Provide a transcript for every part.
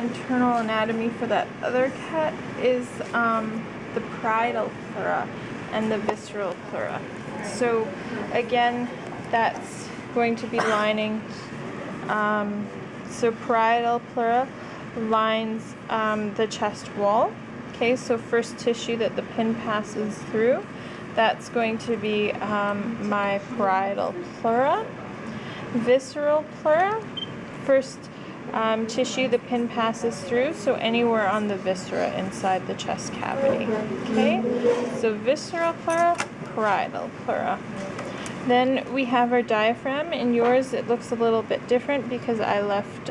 internal anatomy for that other cat is the parietal pleura and the visceral pleura. So again, that's going to be lining, so parietal pleura lines the chest wall. Okay, so first tissue that the pin passes through, that's going to be my parietal pleura. Visceral pleura, first tissue the pin passes through, so anywhere on the viscera inside the chest cavity. Okay, so visceral pleura, parietal pleura. Then we have our diaphragm. In yours it looks a little bit different because I left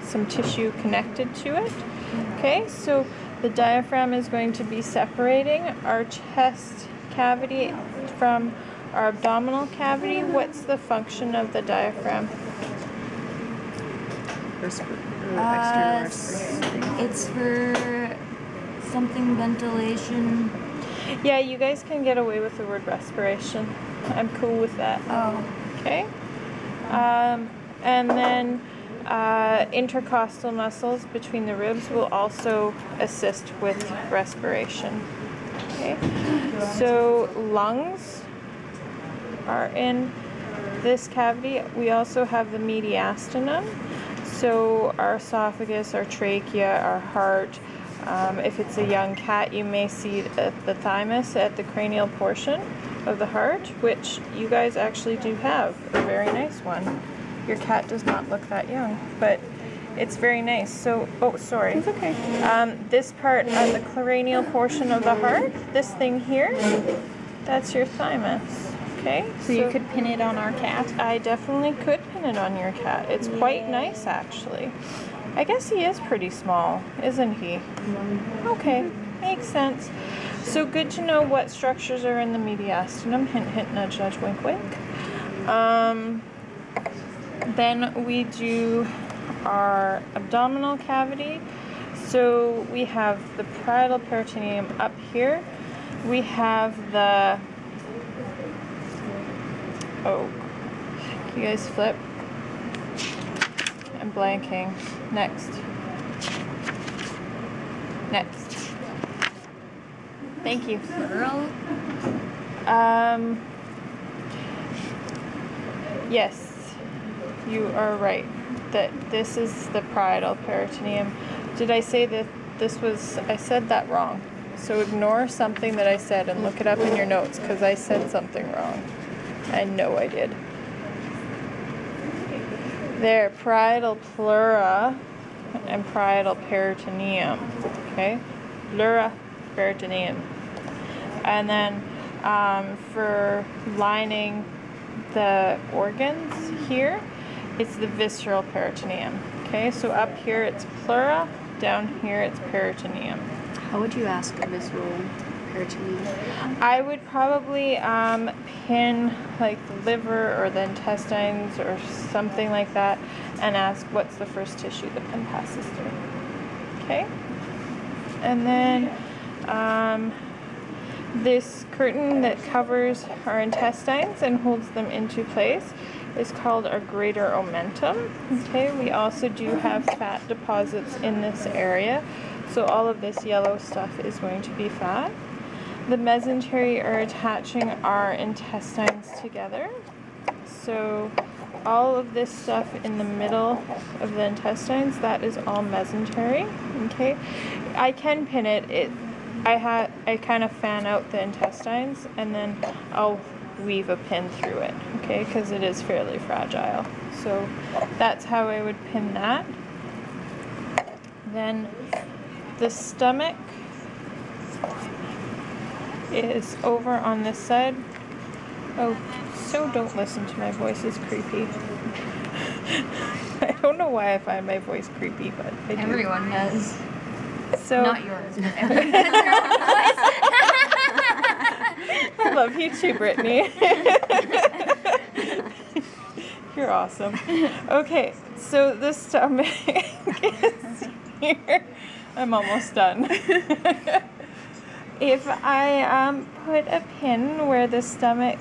some tissue connected to it. Okay, so the diaphragm is going to be separating our chest cavity from our abdominal cavity. What's the function of the diaphragm? External respiration. It's for something ventilation. Yeah, you guys can get away with the word respiration. I'm cool with that. Oh. Okay. And then intercostal muscles between the ribs will also assist with respiration. Okay. So lungs are in this cavity. We also have the mediastinum. So our esophagus, our trachea, our heart. If it's a young cat, you may see the thymus at the cranial portion of the heart, which you guys actually do have a very nice one. Your cat does not look that young, but it's very nice. So, oh, sorry. It's okay. This part on the cranial portion of the heart, this thing here, that's your thymus. Okay? So you could pin it on our cat? I definitely could pin it on your cat. It's quite nice, actually. I guess he is pretty small, isn't he? Okay, makes sense. So good to know what structures are in the mediastinum. Hint, hint, nudge, nudge, wink, wink. Then we do our abdominal cavity. So we have the parietal peritoneum up here. We have the, oh, can you guys flip? I'm blanking. Next. Next. Thank you. Girl. Yes, you are right. That this is the parietal peritoneum. Did I say that this was, I said that wrong. So ignore something that I said and look it up in your notes because I said something wrong. I know I did. There, parietal pleura and parietal peritoneum. Okay, pleura, peritoneum. And then for lining the organs here, it's the visceral peritoneum. Okay, so up here it's pleura, down here it's peritoneum. How would you ask a visceral peritoneum? I would probably pin like the liver or the intestines or something like that and ask what's the first tissue the pin passes through. Okay? And then this curtain that covers our intestines and holds them into place is called our greater omentum. Okay, we also do have fat deposits in this area, so all of this yellow stuff is going to be fat. The mesentery are attaching our intestines together. So all of this stuff in the middle of the intestines, that is all mesentery. Okay, I can pin it. I kind of fan out the intestines and then I'll weave a pin through it. Okay, because it is fairly fragile. So that's how I would pin that. Then the stomach is over on this side. Oh, so don't listen to my voice, it's creepy. I don't know why I find my voice creepy, but I do. Everyone does. So, not yours, but everyone has their own voice. I love you too, Brittany. You're awesome. Okay, so the stomach is here. I'm almost done. If I put a pin where the stomach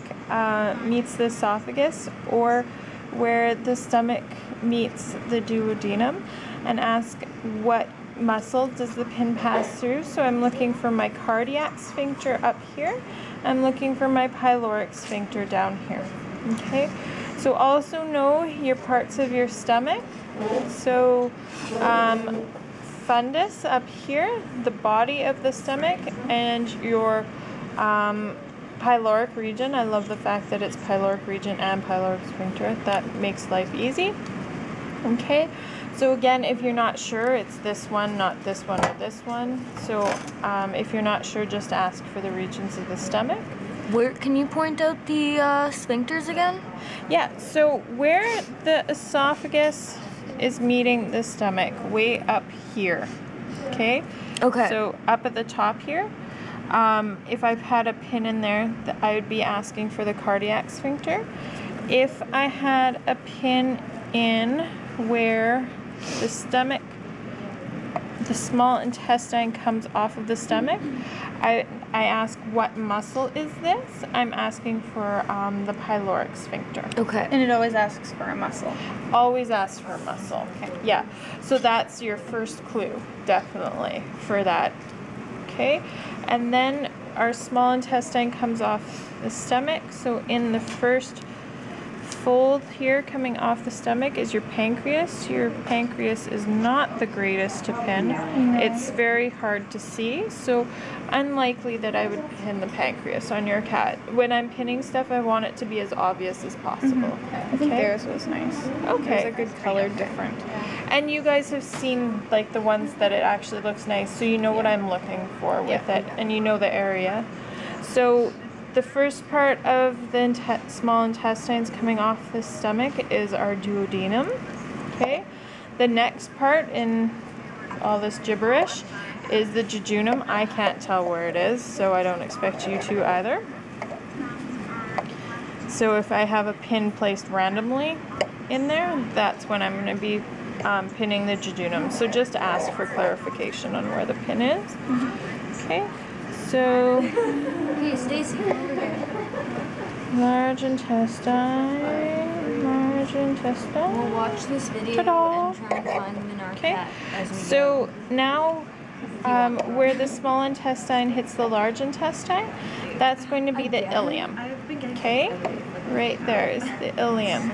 meets the esophagus or where the stomach meets the duodenum, and ask what muscle does the pin pass through. So I'm looking for my cardiac sphincter up here. I'm looking for my pyloric sphincter down here. Okay, so also know your parts of your stomach. So fundus up here, the body of the stomach, and your pyloric region. I love the fact that it's pyloric region and pyloric sphincter. That makes life easy. Okay, so again, if you're not sure, it's this one, not this one or this one. So if you're not sure, just ask for the regions of the stomach. Where can you point out the sphincters again? Yeah, so where the esophagus is meeting the stomach, way up here. Okay? Okay. So up at the top here. If I've had a pin in there, I would be asking for the cardiac sphincter. If I had a pin in where the stomach, the small intestine comes off of the stomach, I ask what muscle is this? I'm asking for the pyloric sphincter. Okay. And it always asks for a muscle. Always ask for a muscle. Okay. Yeah. So that's your first clue, definitely, for that. Okay. And then our small intestine comes off the stomach. So in the first fold here coming off the stomach is your pancreas. Your pancreas is not the greatest to pin. No. It's very hard to see. So unlikely that I would pin the pancreas on your cat. When I'm pinning stuff, I want it to be as obvious as possible. I think theirs was nice. Okay. It was a good color different. And you guys have seen like the ones that it actually looks nice, so you know what I'm looking for with it, and you know the area. So the first part of the small intestines coming off the stomach is our duodenum. Okay. The next part in all this gibberish is the jejunum. I can't tell where it is, so I don't expect you to either. So if I have a pin placed randomly in there, that's when I'm going to be pinning the jejunum. So just ask for clarification on where the pin is. Okay. So Okay, Stacy, come over here. large intestine. We'll watch this video Ta-da. and try and find them in our Okay. cat as we So go. now where the small intestine hits the large intestine, that's going to be the ileum. Okay? Right there is the ileum.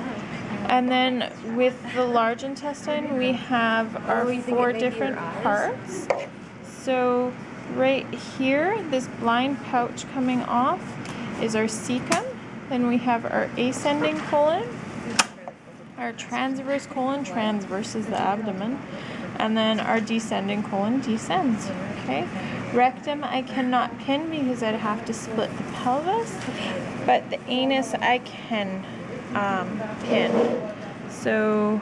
And then with the large intestine, we have our you think it 4 may be your different eyes? parts. So right here, this blind pouch coming off is our cecum. Then we have our ascending colon, our transverse colon. Transverse is the abdomen. And then our descending colon descends. Okay? Rectum I cannot pin because I'd have to split the pelvis, but the anus I can pin. So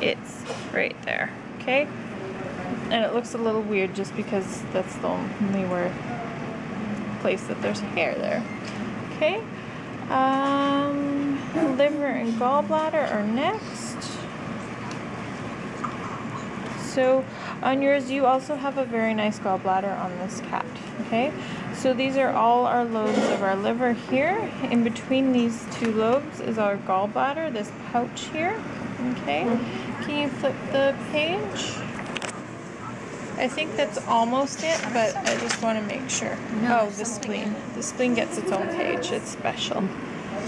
it's right there. Okay? And it looks a little weird just because that's the only place that there's hair there. Okay? Liver and gallbladder are next. So on yours, you also have a very nice gallbladder on this cat. Okay? So these are all our lobes of our liver here. In between these 2 lobes is our gallbladder, this pouch here. Okay? Can you flip the page? I think that's almost it, but I just want to make sure. No, Oh, the spleen. The spleen gets its own page. It's special.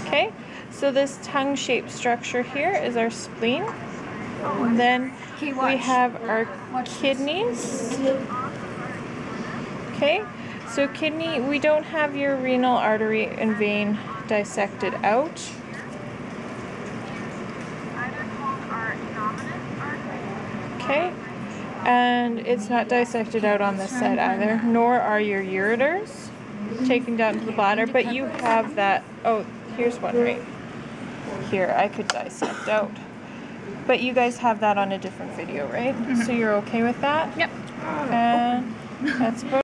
Okay? So this tongue-shaped structure here is our spleen. And then Okay, we watch. have our Watch this. kidneys. Okay? So kidney, we don't have your renal artery and vein dissected out. Okay? And it's not dissected out on this side either, nor are your ureters taken down to the bladder, but you have that. Oh, here's one right here. I could dissect out. But you guys have that on a different video, right? So you're okay with that? Yep. And that's about